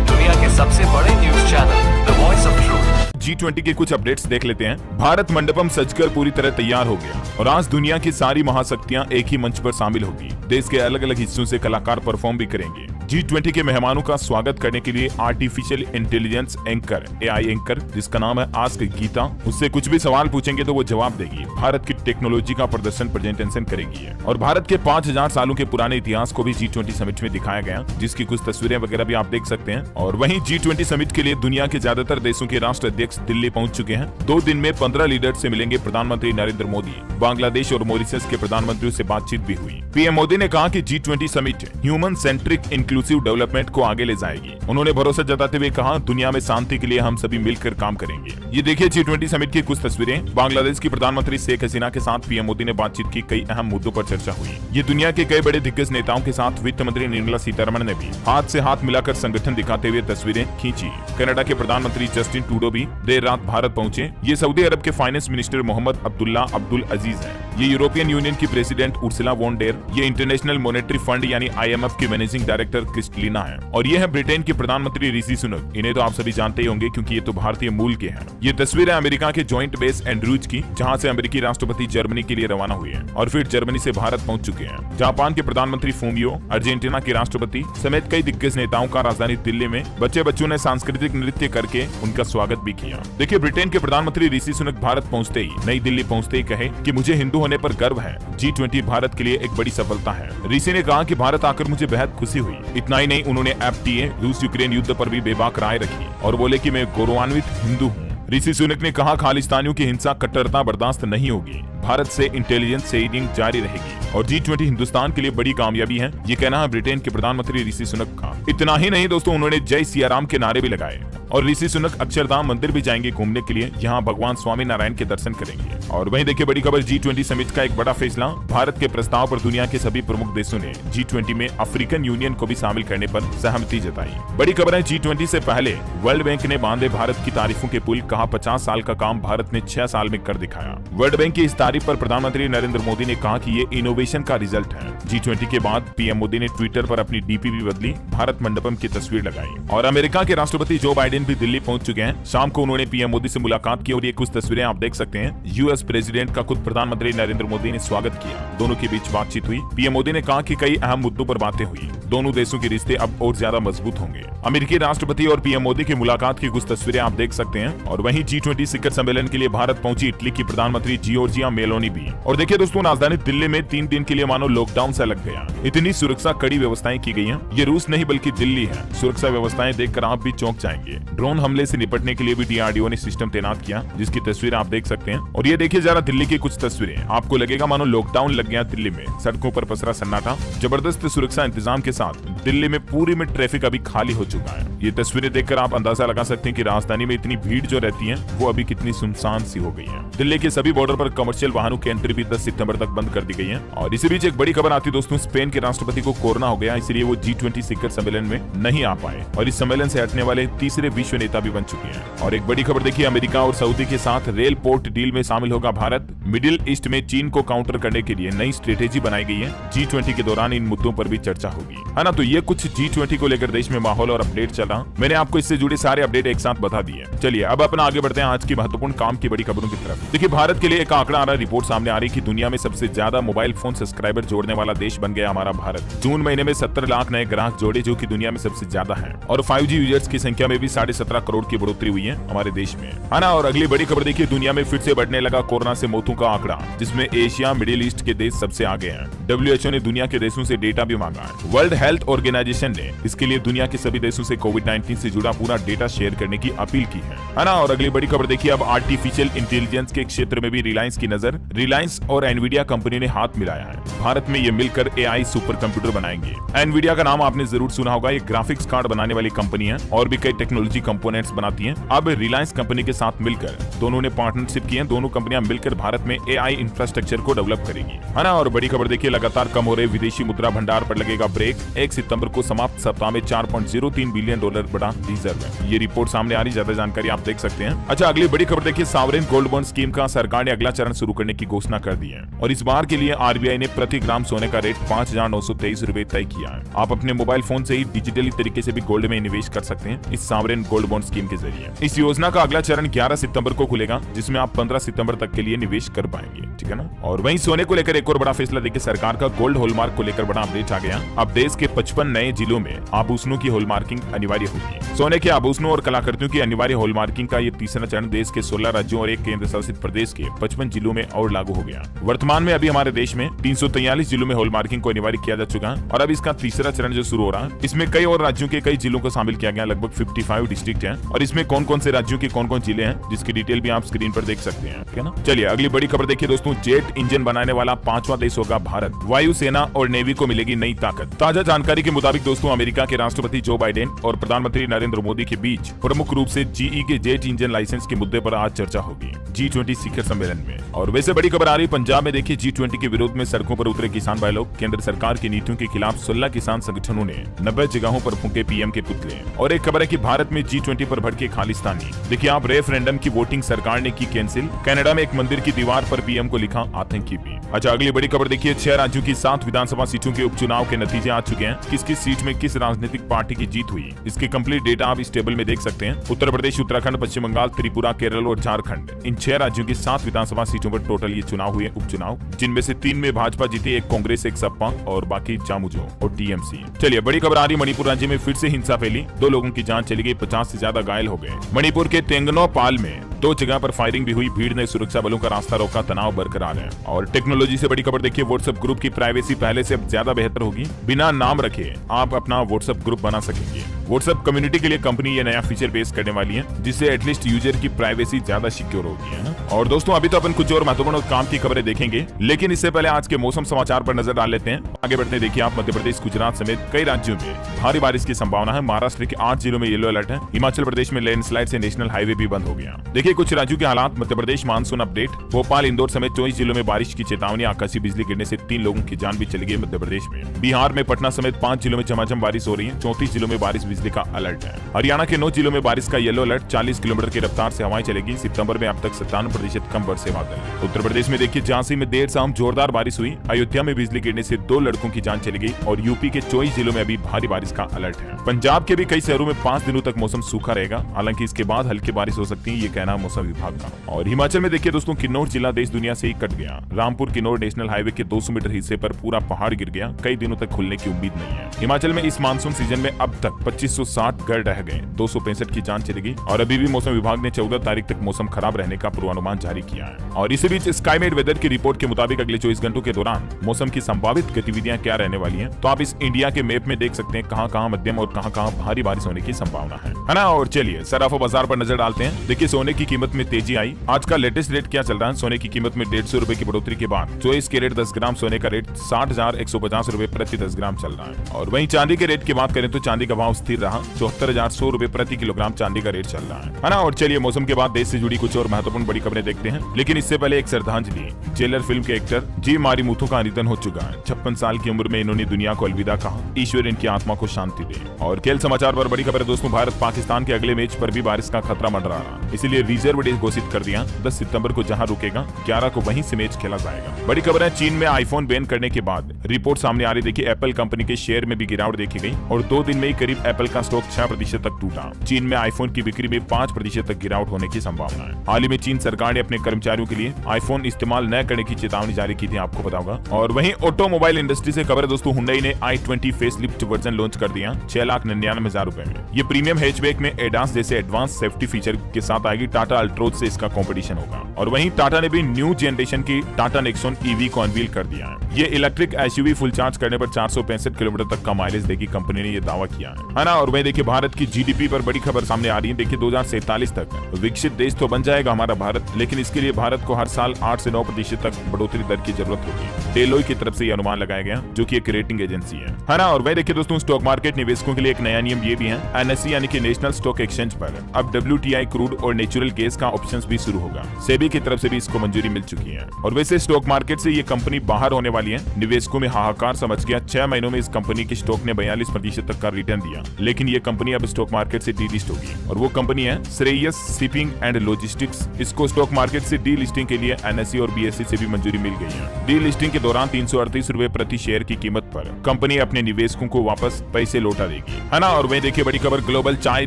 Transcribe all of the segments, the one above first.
है दुनिया के सबसे बड़े news channel the voice of truth. G20 के कुछ अपडेट्स देख लेते हैं। भारत मंडपम सजकर पूरी तरह तैयार हो गया और आज दुनिया की सारी महाशक्तियां एक ही मंच पर शामिल होगी। देश के अलग अलग हिस्सों से कलाकार परफॉर्म भी करेंगे। G20 के मेहमानों का स्वागत करने के लिए artificial intelligence anchor AI anchor, जिसका नाम है आस्क गीता, उससे कुछ भी सवाल पूछेंगे तो वो जवाब देगी। भारत की टेक्नोलॉजी का प्रदर्शन प्रेजेंटेशन करेगी और भारत के 5000 सालों के पुराने इतिहास को भी G20 समिट में दिखाया गया, जिसकी कुछ तस्वीरें वगैरह भी आप देख सकते हैं। और वहीं G20 समिट के लिए दुनिया के ज्यादातर देशों के राष्ट्राध्यक्ष दिल्ली पहुंच चुके हैं। 2 दिन में 15 लीडर से मिलेंगे प्रधानमंत्री नरेंद्र मोदी। बांग्लादेश और मॉरिशस के प्रधानमंत्रियों से बातचीत भी हुई। पीएम मोदी ने कहा कि G20 summit human centric inclusive development को आगे ले जाएगी। उन्होंने भरोसा जताते हुए कहा, दुनिया में शांति के लिए हम सभी मिलकर काम करेंगे। ये देखिए G20 समिट की कुछ तस्वीरें। बांग्लादेश की प्रधानमंत्री शेख हसीना के साथ पीएम मोदी ने बातचीत की। कई अहम मुद्दों पर चर्चा हुई। ये दुनिया के कई बड़े दिग्गज नेताओं के साथ वित्त मंत्री निर्मला सीतारमण ने भी हाथ से हाथ मिलाकर संगठन दिखाते हुए तस्वीरें खींची। कनाडा के प्रधानमंत्री जस्टिन ट्रूडो भी देर रात भारत पहुंचे। ये सऊदी अरब के फाइनेंस मिनिस्टर मोहम्मद अब्दुल्ला अब्दुल अजीज है। ये यूरोपियन यूनियन की प्रेसिडेंट उर्सुला वॉन डेर, ये इंटरनेशनल मॉनेटरी फंड यानी IMF की मैनेजिंग डायरेक्टर क्रिस्टलिना है और ये है ब्रिटेन के प्रधानमंत्री ऋषि सुनक। इन्हें तो आप सभी जानते ही होंगे क्योंकि ये तो भारतीय मूल के हैं। ये तस्वीर है अमेरिका के जॉइंट बेस एंड्रूज की, जहां से अमेरिकी राष्ट्रपति जर्मनी के लिए रवाना हुए हैं और फिर जर्मनी से भारत पहुंच चुके हैं। जापान के प्रधानमंत्री फूमियो, अर्जेंटीना के राष्ट्रपति समेत कई दिग्गज नेताओं का राजधानी दिल्ली में बच्चों ने सांस्कृतिक नृत्य करके उनका स्वागत भी किया। देखिए ब्रिटेन के प्रधानमंत्री ऋषि सुनक भारत पहुंचते ही, नई दिल्ली पहुंचते ही कहे कि मुझे हिंदू होने पर गर्व है। G20 भारत के लिए एक बड़ी सफलता है। ऋषि ने कहा कि भारत आकर मुझे बेहद खुशी हुई। इतना ही नहीं, उन्होंने FTA रूस यूक्रेन युद्ध पर भी बेबाक राय रखी और बोले कि मैं गौरवान्वित हिंदू हूँ। ऋषि सुनक ने कहा, खालिस्तानियों की हिंसा कट्टरता बर्दाश्त नहीं होगी। भारत से इंटेलिजेंस शेयरिंग जारी रहेगी और G20 हिंदुस्तान के लिए बड़ी कामयाबी है। ये कहना है ब्रिटेन के प्रधानमंत्री ऋषि सुनक का। इतना ही नहीं दोस्तों, उन्होंने जय सिया राम के नारे भी लगाए और ऋषि सुनक अक्षरधाम मंदिर भी जाएंगे घूमने के लिए। यहाँ भगवान स्वामी नारायण के दर्शन करेंगे। और वहीं देखिए बड़ी खबर, G20 समिट का एक बड़ा फैसला। भारत के प्रस्ताव पर दुनिया के सभी प्रमुख देशों ने G20 में अफ्रीकन यूनियन को भी शामिल करने पर सहमति जताई। बड़ी खबर है, G20 से पहले वर्ल्ड बैंक ने बांधे भारत की तारीफों के पुल। कहा 50 साल का काम भारत ने 6 साल में कर दिखाया। वर्ल्ड बैंक की इस तारीफ पर प्रधानमंत्री नरेंद्र मोदी ने कहा कि ये इनोवेशन का रिजल्ट है। G20 के बाद पीएम मोदी ने ट्विटर पर अपनी DP भी बदली, भारत मंडपम की तस्वीर लगाई। और अमेरिका के राष्ट्रपति जो बाइडेन भी दिल्ली पहुंच चुके हैं। शाम को उन्होंने पीएम मोदी से मुलाकात की और ये कुछ तस्वीरें आप देख सकते हैं। यूएस प्रेसिडेंट का खुद प्रधानमंत्री नरेंद्र मोदी ने स्वागत किया। दोनों के बीच बातचीत हुई। पीएम मोदी ने कहा कि कई अहम मुद्दों पर बातें हुई। दोनों देशों के रिश्ते अब और ज्यादा मजबूत होंगे। अमेरिकी राष्ट्रपति और पीएम मोदी की मुलाकात की कुछ तस्वीरें आप देख सकते हैं। और वहीं G20 शिखर सम्मेलन के लिए भारत पहुंची इटली की प्रधानमंत्री जियोर्जिया मेलोनी भी। और देखिए दोस्तों, राजधानी दिल्ली में 3 दिन के लिए मानो लॉकडाउन सा लग गया। इतनी सुरक्षा कड़ी व्यवस्थाएं की गई हैं। ये रूस नहीं बल्कि दिल्ली है। सुरक्षा व्यवस्थाएं देखकर आप भी चौंक जाएंगे। ड्रोन हमले से निपटने के लिए भी DRDO ने सिस्टम तैनात किया, जिसकी तस्वीर आप देख सकते हैं। और ये देखिए जरा दिल्ली की कुछ तस्वीरें, आपको लगेगा मानो लॉकडाउन लग गया दिल्ली में। सड़कों पर पसरा सन्नाटा। जबरदस्त सुरक्षा इंतजाम के साथ दिल्ली में पूरी में ट्रैफिक अभी खाली हो चुका है। ये तस्वीरें देखकर आप अंदाजा लगा सकते हैं कि राजधानी में इतनी भीड़ जो रहती है वो अभी कितनी सुनसान सी हो गई है। दिल्ली के सभी बॉर्डर पर कमर्शियल वाहनों की एंट्री भी 10 सितंबर तक बंद कर दी गई है। और इसी बीच एक बड़ी खबर आती दोस्तों, स्पेन के राष्ट्रपति को कोरोना हो गया, इसलिए वो G20 शिखर सम्मेलन में नहीं आ पाए और इस सम्मेलन से हटने वाले तीसरे विश्व नेता भी बन चुके हैं। और एक बड़ी खबर देखिए, अमेरिका और सऊदी के साथ रेल पोर्ट डील में शामिल होगा भारत। मिडिल ईस्ट में चीन को काउंटर करने के लिए नई स्ट्रेटेजी बनाई गई है। G20 के दौरान इन मुद्दों पर भी चर्चा होगी, है ना। तो ये कुछ G20 को लेकर देश में माहौल और अपडेट चला। मैंने आपको इससे जुड़े सारे अपडेट एक साथ बता दिए। चलिए अब अपना आगे बढ़ते हैं आज की महत्वपूर्ण काम की बड़ी खबरों की तरफ। देखिए भारत के लिए एक आंकड़ा आ रहा, रिपोर्ट सामने आ रही कि दुनिया में सबसे ज्यादा मोबाइल फोन सब्सक्राइबर जोड़ने वाला देश बन गया हमारा भारत। जून महीने में 70 लाख नए ग्राहक जोड़े, जो कि दुनिया में सबसे ज्यादा है। और 5G यूजर्स की संख्या में भी 17.5 करोड़ की बढ़ोतरी हुई है हमारे देश में, है ना। और अगली बड़ी खबर देखिए, दुनिया में फिर से बढ़ने लगा कोरोना से मौतों का आंकड़ा, जिसमें एशिया मिडिल ईस्ट के देश सबसे आगे हैं। WHO ने दुनिया के देशों से डेटा भी मांगा है। वर्ल्ड हेल्थ ऑर्गेनाइजेशन ने इसके लिए दुनिया के सभी देशों से कोविड-19 से जुड़ा पूरा डेटा शेयर करने की अपील की है ना। और अगली बड़ी खबर देखिए, अब आर्टिफिशियल इंटेलिजेंस के क्षेत्र में भी रिलायंस की नजर। रिलायंस और एनवीडिया कंपनी ने हाथ मिलाया है। भारत में ये मिलकर AI सुपर कंप्यूटर बनाएंगे। एनवीडिया का नाम आपने जरूर सुना होगा, ये ग्राफिक्स कार्ड बनाने वाली कंपनी है और भी कई टेक्नोलॉजी कंपोनेंट्स बनाती है। अब रिलायंस कंपनी के साथ मिलकर दोनों ने पार्टनरशिप की है। दोनों कंपनियां मिलकर भारत में AI इंफ्रास्ट्रक्चर को डेवलप करेगी, है ना। और बड़ी खबर देखिए, लगातार कम हो रहे विदेशी मुद्रा भंडार पर लगेगा ब्रेक। 1 सितंबर को समाप्त सप्ताह में $4.03 बिलियन बढ़ा रिजर्व है। ये रिपोर्ट सामने आ रही, ज्यादा जानकारी आप देख सकते हैं। अच्छा, अगली बड़ी खबर देखिए, सॉवरेन गोल्ड बॉन्ड स्कीम का सरकार ने अगला चरण शुरू करने की घोषणा कर दी है और इस बार के लिए आरबीआई ने प्रति ग्राम सोने का रेट 5,923 रुपए तय किया है। आप अपने मोबाइल फोन से ही डिजिटली तरीके से भी गोल्ड में निवेश कर सकते हैं इस सॉवरेन गोल्ड बॉन्ड स्कीम के जरिए। इस योजना का अगला चरण 11 सितंबर को खुलेगा, जिसमें आप 15 सितंबर तक के लिए निवेश कर पाएंगे, ठीक है ना। और वहीं सोने को लेकर एक और बड़ा फैसला देखिए, सरकार का गोल्ड हॉलमार्क को लेकर बड़ा अपडेट आ गया। अब देश के 55 नए जिलों में आभूषणों की हॉलमार्किंग अनिवार्य होगी। सोने के आभूषणों और कलाकृतियों की अनिवार्य हॉलमार्किंग का ये तीसरा चरण देश के 16 राज्यों और एक केंद्र शासित प्रदेश के 55 जिलों में और लागू हो गया। वर्तमान में अभी हमारे देश में 343 जिलों में हॉलमार्किंग को अनिवार्य किया जा चुका है और अब इसका तीसरा चरण जो शुरू हो रहा है, इसमें कई और राज्यों के कई जिलों को शामिल किया गया। लगभग 55 डिस्ट्रिक्ट हैं और इसमें कौन कौन से राज्यों के कौन कौन जिले हैं, जिसकी डिटेल भी आप स्क्रीन पर देख सकते हैं, ठीक है ना। चलिए अगली बड़ी खबर देखिए दोस्तों, जेट इंजन बनाने वाला 5वां देश होगा भारत। वायुसेना और नेवी को मिलेगी नई ताकत। ताजा जानकारी के मुताबिक दोस्तों, अमेरिका के राष्ट्रपति जो बाइडेन और प्रधानमंत्री नरेंद्र मोदी के बीच प्रमुख रूप से जीई के जेट इंजन लाइसेंस के मुद्दे पर आज चर्चा होगी G20 शिखर सम्मेलन में। और वैसे बड़ी खबर आ रही पंजाब में देखिए, G20 के विरोध में सड़कों पर उतरे किसान भाई लोग। केंद्र सरकार की नीतियों के खिलाफ 16 किसान संगठनों ने 90 जगहों पर फूंके पीएम के पुतले। और एक खबर है कि भारत में G20 पर भड़के खालिस्तानी। देखिए आप, रेफरेंडम की वोटिंग सरकार ने की कैंसिल। कनाडा में एक मंदिर की दीवार पर पीएम को लिखा आतंकी भी। अच्छा, अगली बड़ी खबर देखिए, 6 राज्यों की 7 विधानसभा सीटों के उपचुनाव के नतीजे आ चुके हैं। किस किस सीट में किस राजनीतिक पार्टी की जीत हुई, इसके कंप्लीट डेटा आप इस टेबल में देख सकते हैं। उत्तर प्रदेश, उत्तराखंड, पश्चिम बंगाल, त्रिपुरा, केरल और झारखंड, इन 6 राज्यों की 7 विधानसभा सीटों पर टोटल ये चुनाव हुए, उपचुनाव, जिनमें से 3 में भाजपा जीती, एक कांग्रेस, एक सपा और बाकी जामुजो और टीएमसी। चलिए बड़ी खबर आ रही, मणिपुर राज्य में फिर से हिंसा फैली, 2 लोगों की जान चली गई, 50 से ज्यादा घायल हो गए। मणिपुर के तेंगनोपाल में 2 जगह पर फायरिंग भी हुई, भीड़ ने सुरक्षा बलों का रास्ता रोका, तनाव बरकरार है। और टेक्नोलॉजी से बड़ी खबर देखिए, व्हाट्सएप ग्रुप की प्राइवेसी पहले से अब ज्यादा बेहतर होगी। बिना नाम रखे आप अपना व्हाट्सएप ग्रुप बना सकेंगे। व्हाट्सएप कम्युनिटी के लिए कंपनी ये नया फीचर पेश करने वाली है, जिससे एटलीस्ट यूजर की प्राइवेसी ज्यादा सिक्योर होगी, है ना। और दोस्तों अभी तो अपन कुछ और महत्वपूर्ण और काम की खबरें देखेंगे, लेकिन इससे पहले आज के मौसम समाचार पर नजर डाल लेते हैं। आगे बढ़ते देखिए आप, मध्य प्रदेश, गुजरात समेत कई राज्यों में भारी बारिश की संभावना है। महाराष्ट्र के 8 जिलों में येलो अलर्ट है। हिमाचल प्रदेश में लैंडस्लाइड से नेशनल हाईवे भी बंद हो गया। देखिए कुछ राज्यों के हालात, मध्य प्रदेश मानसून अपडेट, भोपाल, इंदौर समेत 24 जिलों में बारिश की चेतावनी, आकाशीय बिजली गिरने से 3 लोगों की जान भी चली गई मध्य प्रदेश में। बिहार में पटना समेत 5 जिलों में झमाझम बारिश हो रही है। 34 जिलों में बारिश बिजली का अलर्ट है। हरियाणा के 9 जिलों में बारिश का येलो अलर्ट, 40 किलोमीटर की रफ्तार से हवाएं चलेगी। सितंबर में अब तक 57% कम बरसे बादल। उत्तर प्रदेश में देखिए, झांसी में देर शाम जोरदार बारिश हुई। अयोध्या में बिजली गिरने से 2 लड़कों की जान चली गई और यूपी के 24 जिलों में अभी भारी बारिश का अलर्ट है। पंजाब के भी कई शहरों में 5 दिनों तक मौसम सूखा रहेगा, हालांकि इसके बाद हल्की बारिश हो सकती है, ये कहना मौसम विभाग का। और हिमाचल में देखिए दोस्तों, किन्नौर जिला देश दुनिया से ही कट गया। रामपुर किन्नौर नेशनल हाईवे के 200 मीटर हिस्से पर पूरा पहाड़ गिर गया। कई दिनों तक खुलने की उम्मीद नहीं है। हिमाचल में इस मानसून सीजन में अब तक 2560 घर रह गए, 265 की जान चली गई और अभी भी मौसम विभाग ने 14 तारीख तक मौसम खराब रहने का पूर्वानुमान जारी किया है। और इसी बीच स्काईमेट वेदर की रिपोर्ट के मुताबिक अगले 24 घंटों के दौरान मौसम की संभावित गतिविधियां क्या रहने वाली हैं, तो आप इस इंडिया के मैप में देख सकते हैं कहां-कहां मध्यम और कहां-कहां भारी बारिश होने की संभावना है ना। और चलिए सराफा बाजार पर नजर डालते हैं। देखिए सोने की कीमत में तेजी आई। आज का लेटेस्ट रेट क्या चल रहा है? सोने की कीमत में 150 रुपए की बढ़ोतरी के बाद 24 कैरेट 10 ग्राम सोने का रेट 60,150 रुपए प्रति 10 ग्राम चल रहा है। और वहीं चांदी के रेट की बात करें तो चांदी का भाव स्थिर रहा, 74,100 रुपए प्रति किलोग्राम चांदी का रेट चल रहा है ना। और चलिए मौसम के बाद देश से जुड़ी कुछ और महत्वपूर्ण बड़ी खबरें देखते हैं, लेकिन इससे पहले एक श्रद्धांजलि। जेलर फिल्म के एक्टर जी मारीमुथु का निधन हो चुका है। 56 साल की उम्र में इन्होंने दुनिया को अलविदा कहा। ईश्वर इनकी आत्मा को शांति दे। और खेल समाचार पर बड़ी खबर है दोस्तों, भारत पाकिस्तान के अगले मैच पर भी बारिश का खतरा मंडरा रहा, इसलिए रिजर्व डे घोषित कर दिया। 10 सितंबर को जहां रुकेगा 11 को वहीं से मैच खेला जाएगा। बड़ी खबर है, चीन में आईफोन बैन करने के बाद रिपोर्ट सामने आ रही। देखिए एप्पल कंपनी के शेयर में भी गिरावट देखी गई और 2 दिन में ही करीब एप्पल का स्टॉक 6% तक टूटा। चीन में आईफोन की बिक्री में 5% तक गिरावट होने की संभावना है। हाल ही में चीन सरकार ने अपने कर्मचारियों के लिए आईफोन इस्तेमाल न करने की चेतावनी जारी की थी, आपको पता होगा। और वहीं ऑटोमोबाइल इंडस्ट्री से खबर है दोस्तों, हुंडई ने i20 फेसलिफ्ट वर्जन लॉन्च कर दिया 6,99,000 रुपए में। ये प्रीमियम हैचबैक में एडास जैसे एडवांस सेफ्टी फीचर के साथ आएगी। टाटा अल्ट्रोज से इसका कंपटीशन होगा। और वहीं टाटा ने भी न्यू जनरेशन की टाटा नेक्सॉन ईवी को अनवील कर दिया है। ये इलेक्ट्रिक एसयूवी फुल चार्ज करने पर 465 किलोमीटर तक का माइलेज देगी, कंपनी ने ये दावा किया है ना। ना। और वहीं देखिए भारत की जीडीपी पर बड़ी खबर सामने आ रही है। देखिए 2047 तक विकसित देश तो बन जाएगा हमारा भारत, लेकिन इसके लिए भारत को हर साल 8 से 9% तक बढ़ोतरी दर की जरूरत होगी। डेलोइट की तरफ से यह अनुमान लगाया गया, जो कि एक रेटिंग एजेंसी है ना। और वहीं देखिए दोस्तों स्टॉक मार्केट निवेशकों के लिए एक नया नियम ये भी है, एनएसई यानी कि नेशनल स्टॉक एक्सचेंज पर अब WTI क्रूड और नेचुरल गैस का ऑप्शंस भी शुरू होगा। सेबी की तरफ से भी इसको मंजूरी मिल चुकी है। और वैसे स्टॉक मार्केट से ये कंपनी बाहर होने वाली है। निवेशकों में हाहाकार समझ गया। 6 महीनों में इस कंपनी के स्टॉक ने 42% तक का रिटर्न दिया, लेकिन ये कंपनी अब स्टॉक मार्केट से डीलिस्ट होगी। और वो कंपनी है श्रेयस शिपिंग एंड लॉजिस्टिक्स। इसको स्टॉक मार्केट से डीलिस्टिंग के लिए एनएसई और बीएसई से भी मंजूरी मिल गई है। डीलिस्टिंग के दौरान 338 रुपए प्रति शेयर की कीमत पर कंपनी अपने निवेशकों को वापस पैसे लौटा देगी, है ना। और वहीं देखिए बड़ी खबर, ग्लोबल चाय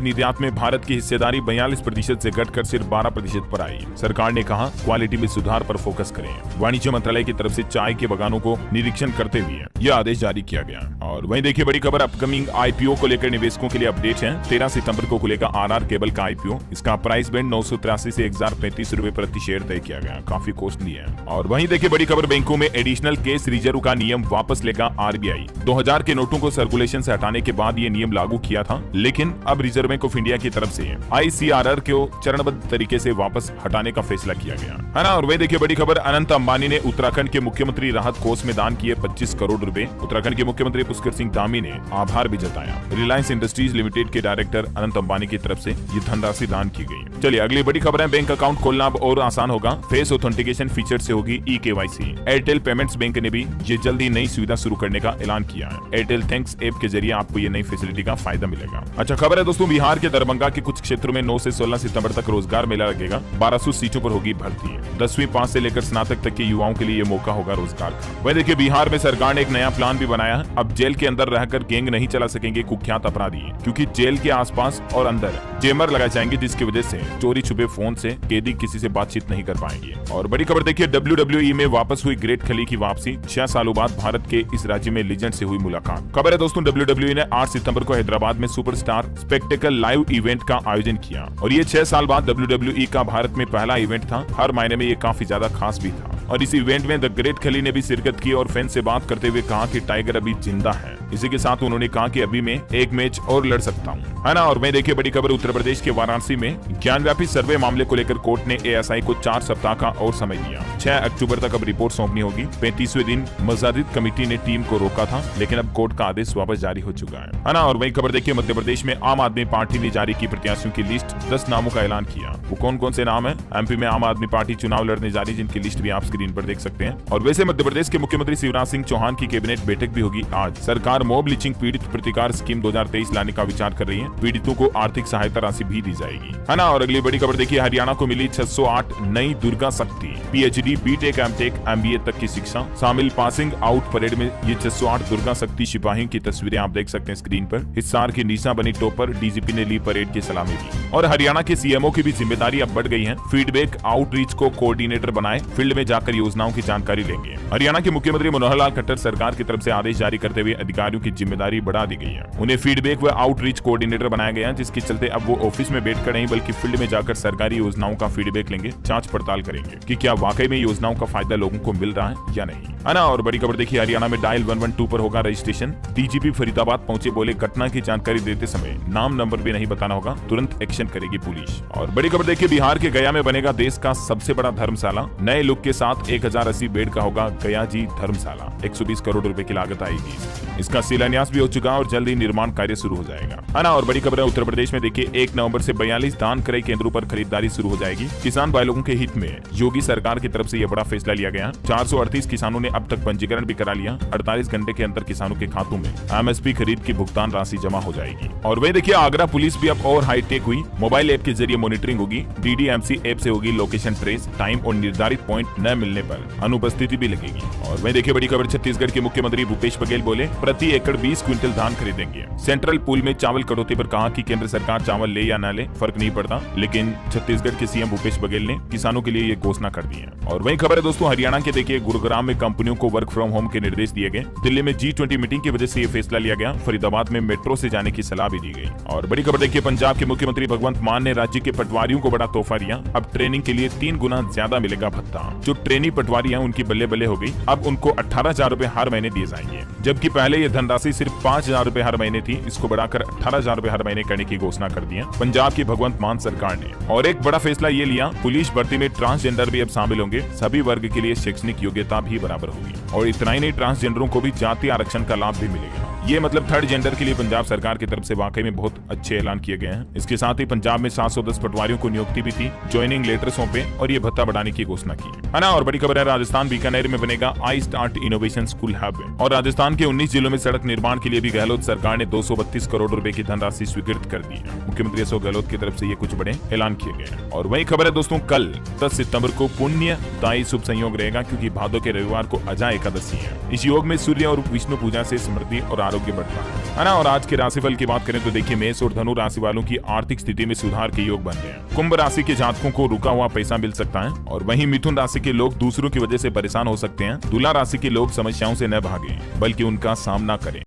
निर्यात में भारत की हिस्सेदारी 42% से घटकर सिर्फ 12% पर आई। सरकार ने कहा क्वालिटी में सुधार पर फोकस करें। वाणिज्य मंत्रालय की तरफ से चाय के बगानों को निरीक्षण करते हुए यह आदेश जारी किया गया। और वहीं देखिए बड़ी खबर, अपकमिंग आईपीओ को लेकर निवेशकों के लिए अपडेट है। 13 सितंबर को खुलेगा आरआर केबल का आईपीओ। इसका प्राइस बैंड 983 से 1035 रुपए प्रति शेयर तय किया गया, काफी कॉस्टली है। और वहीं देखिए बड़ी खबर, बैंकों में एडिशनल कैश रिजर्व का नियम वापस लेगा आरबीआई। 2000 के नोटों को सर्कुलेशन से हटाने के बाद ये नियम लागू किया था, लेकिन अब रिजर्व बैंक ऑफ इंडिया की तरफ से आईसीआरआर को चरणबद्ध तरीके से वापस हटाने का फैसला किया गया, है ना। और वहीं देखिए बड़ी खबर, अनंत अंबानी ने उत्तराखंड के मुख्यमंत्री राहत कोष में दान किए 25 करोड़ रुपए। उत्तराखंड के मुख्यमंत्री पुष्कर सिंह धामी ने आभार भी जताया। रिलायंस इंडस्ट्रीज लिमिटेड के डायरेक्टर अनंत अंबानी की तरफ से ये धनराशि दान की गई। चलिए अगली बड़ी खबर है, बैंक अकाउंट खोलना अब और आसान होगा। फेस ऑथेंटिकेशन फीचर से होगी ई-केवाईसी। एयरटेल पेमेंट्स बैंक ने भी ये जल्दी नई सुविधा शुरू करने का ऐलान किया है। एयरटेल थैंक्स ऐप के जरिए आपको ये नई फैसिलिटी का फायदा मिलेगा। अच्छा खबर है दोस्तों, बिहार के दरभंगा के कुछ क्षेत्रों में 9 से 16 सितंबर तक रोजगार मेला लगेगा। 1200 सीटों पर होगी भर्ती। 10वीं पास से लेकर स्नातक तक के युवाओं के लिए ये मौका होगा रोजगार का। वही देखिए बिहार में सरकार ने एक नया प्लान भी बनाया है। अब जेल के अंदर रहकर गैंग नहीं चला सकेंगे कुख्यात अपराधी, क्योंकि जेल के आसपास और अंदर जेमर लगाए जाएंगे, जिसकी वजह से चोरी छुपे फोन से कैदी किसी से बातचीत नहीं कर पाएंगे। और बड़ी खबर देखिए, WWE में वापस हुई ग्रेट खली की वापसी। 6 सालों बाद भारत के इस राज्य में लीजेंड से हुई मुलाकात। खबर है दोस्तों, WWE ने 8 सितंबर को हैदराबाद में सुपरस्टार स्पेक्टेकल लाइव इवेंट का आयोजन किया और ये 6 साल बाद WWE का भारत में पहला इवेंट था। हर मायने में ये काफी ज्यादा खास भी था। और इस इवेंट में द ग्रेट खली ने भी शिरकत की और फैन से बात करते हुए कहा कि टाइगर अभी जिंदा है। इसी के साथ उन्होंने कहा कि अभी मैं एक मैच और लड़ सकता हूं, है ना। और मैं देखिए बड़ी खबर, उत्तर प्रदेश के वाराणसी में ज्ञानव्यापी सर्वे मामले को लेकर कोर्ट ने एएसआई को 4 सप्ताह का और समय दिया। 6 अक्टूबर तक अब रिपोर्ट सौंपनी होगी। 35वें दिन मस्जिद कमेटी ने टीम को रोका था, लेकिन अब कोर्ट का आदेश वापस जारी हो चुका है ना। और वही खबर देखिए, मध्य प्रदेश में आम आदमी पार्टी ने जारी की प्रत्याशियों की लिस्ट। 10 नामों का ऐलान किया। वो कौन कौन से नाम है? एमपी में आम आदमी पार्टी चुनाव लड़ने जा रही, जिनकी लिस्ट भी आप स्क्रीन पर देख सकते हैं। और वैसे मध्य प्रदेश के मुख्यमंत्री शिवराज सिंह चौहान की कैबिनेट बैठक भी होगी आज। सरकार मॉब लिंचिंग पीड़ित प्रतिकार स्कीम 2023 लाने का विचार कर रही है। पीड़ितों को आर्थिक सहायता राशि भी दी जाएगी, है ना। और अगली बड़ी खबर देखिए, हरियाणा को मिली 608 नई दुर्गा शक्ति। पीएचडी, बीटेक, एमटेक, एमबीए तक की शिक्षा शामिल। पासिंग आउट परेड में ये 608 दुर्गा शक्ति सिपाहियों की तस्वीरें आप देख सकते हैं स्क्रीन पर। हिसार की निशा बनी टॉपर। डीजीपी ने ली परेड की सलामी दी। और हरियाणा के सीएमओ की भी जिम्मेदारी अब बढ़ गई है। फीडबैक आउटरीच को कोऑर्डिनेटर बनाए, फील्ड में जाकर योजनाओं की जानकारी लेंगे। हरियाणा के मुख्यमंत्री मनोहर लाल खट्टर सरकार की तरफ से आदेश जारी करते हुए अधिकारियों की जिम्मेदारी बढ़ा दी गई है। उन्हें फीडबैक व आउटरीच कोऑर्डिनेटर बनाया गया है, जिसके चलते अब वो ऑफिस में बैठकर नहीं बल्कि फील्ड में जाकर सरकारी योजनाओं का फीडबैक लेंगे, जांच पड़ताल करेंगे कि क्या वाकई में योजनाओं का फायदा लोगों को मिल रहा है या नहीं, है ना। और बड़ी खबर देखिए, हरियाणा में डायल 112 पर होगा रजिस्ट्रेशन। डीजीपी फरीदाबाद पहुंचे, बोले घटना की जानकारी देते समय नाम नंबर भी नहीं बताना होगा, तुरंत एक्शन करेगी पुलिस। और बड़ी खबर देखिए, बिहार के गया में बनेगा देश का सबसे बड़ा धर्मशाला। नए लुक के साथ 1080 बेड का होगा गया जी धर्मशाला। 120 करोड़ रुपए की लागत आएगी। इसका शिलान्यास भी हो चुका और जल्द ही निर्माण कार्य शुरू हो जाएगा, है ना। और बड़ी खबर है, उत्तर प्रदेश में देखिए 1 नवंबर से 42 धान क्रय केंद्रों पर खरीदारी शुरू हो जाएगी। किसान भाई लोगों के हित में योगी सरकार की तरफ से यह बड़ा फैसला लिया गया। 438 किसानों ने अब तक पंजीकरण भी करा लिया। 48 घंटे के अंदर किसानों के खातों में एमएसपी खरीद की भुगतान राशि जमा हो जाएगी। और वही देखिए, आगरा पुलिस भी अब और हाईटेक हुई। मोबाइल ऐप के जरिए मॉनिटरिंग होगी। डीडीएमसी ऐप से होगी लोकेशन ट्रेस। टाइम और निर्धारित पॉइंट न मिलने पर अनुपस्थिति भी लगेगी। और वही देखिए बड़ी खबर, छत्तीसगढ़ के मुख्यमंत्री भूपेश बघेल बोले प्रति एकड़ 20 क्विंटल धान खरीदेंगे। सेंट्रल पूल में चावल कटौती पर कहा कि केंद्र सरकार चावल ले या न ले फर्क नहीं पड़ता, लेकिन छत्तीसगढ़ के सीएम भूपेश बघेल ने किसानों के लिए ये घोषणा कर दी है। और वही खबर है दोस्तों, हरियाणा के देखिए गुरुग्राम में कंपनियों को वर्क फ्रॉम होम के निर्देश दिए गए। दिल्ली में G20 मीटिंग की वजह से ये फैसला लिया गया। फरीदाबाद में मेट्रो से जाने की सलाह भी दी गई। और बड़ी खबर देखिए, पंजाब के मुख्यमंत्री भगवंत मान ने राज्य के पटवारियों को बड़ा तोहफा दिया। अब ट्रेनिंग के लिए 3 गुना ज्यादा मिलेगा भत्ता। जो ट्रेनी पटवारी है उनकी बल्ले बल्ले हो गई। अब उनको 18,000 रुपए हर महीने दिए जाएंगे, जबकि पहले पहले ये धनराशि सिर्फ 5,000 रुपए हर महीने थी, इसको बढ़ाकर 18,000 रुपए हर महीने करने की घोषणा कर दी है पंजाब की भगवंत मान सरकार ने। और एक बड़ा फैसला ये लिया, पुलिस भर्ती में ट्रांसजेंडर भी अब शामिल होंगे, सभी वर्ग के लिए शैक्षणिक योग्यता भी बराबर होगी। और इतना ही नहीं, ट्रांसजेंडरों को भी जातीय आरक्षण का लाभ भी मिलेगा। ये मतलब थर्ड जेंडर के लिए पंजाब सरकार की तरफ से वाकई में बहुत अच्छे ऐलान किए गए हैं। इसके साथ ही पंजाब में 710 पटवारियों को नियुक्ति भी थी, ज्वाइनिंग लेटर सौंपे और ये भत्ता बढ़ाने की घोषणा की है ना। और बड़ी खबर है, राजस्थान बीकानेर में बनेगा I start innovation school hub. और राजस्थान के 19 जिलों में सड़क निर्माण के लिए भी गहलोत सरकार ने 232 करोड़ रुपए की धनराशि स्वीकृत कर दी है। मुख्यमंत्री अशोक गहलोत की तरफ से ये कुछ बड़े ऐलान किए गए हैं। और वही खबर है दोस्तों, कल 10 सितंबर को पुण्यदायी शुभ संयोग रहेगा, क्योंकि भादों के रविवार को अजा एकादशी है। इस योग में सूर्य और विष्णु पूजा से समृद्धि और आरोग्य बढ़ता है ना। और आज के राशिफल की बात करें तो देखिए, मेष और धनु राशि वालों की आर्थिक स्थिति में सुधार के योग बन रहे हैं। कुंभ राशि के जातकों को रुका हुआ पैसा मिल सकता है। और वहीं मिथुन राशि के लोग दूसरों की वजह से परेशान हो सकते हैं। तुला राशि के लोग समस्याओं से न भागें, बल्कि उनका सामना करें।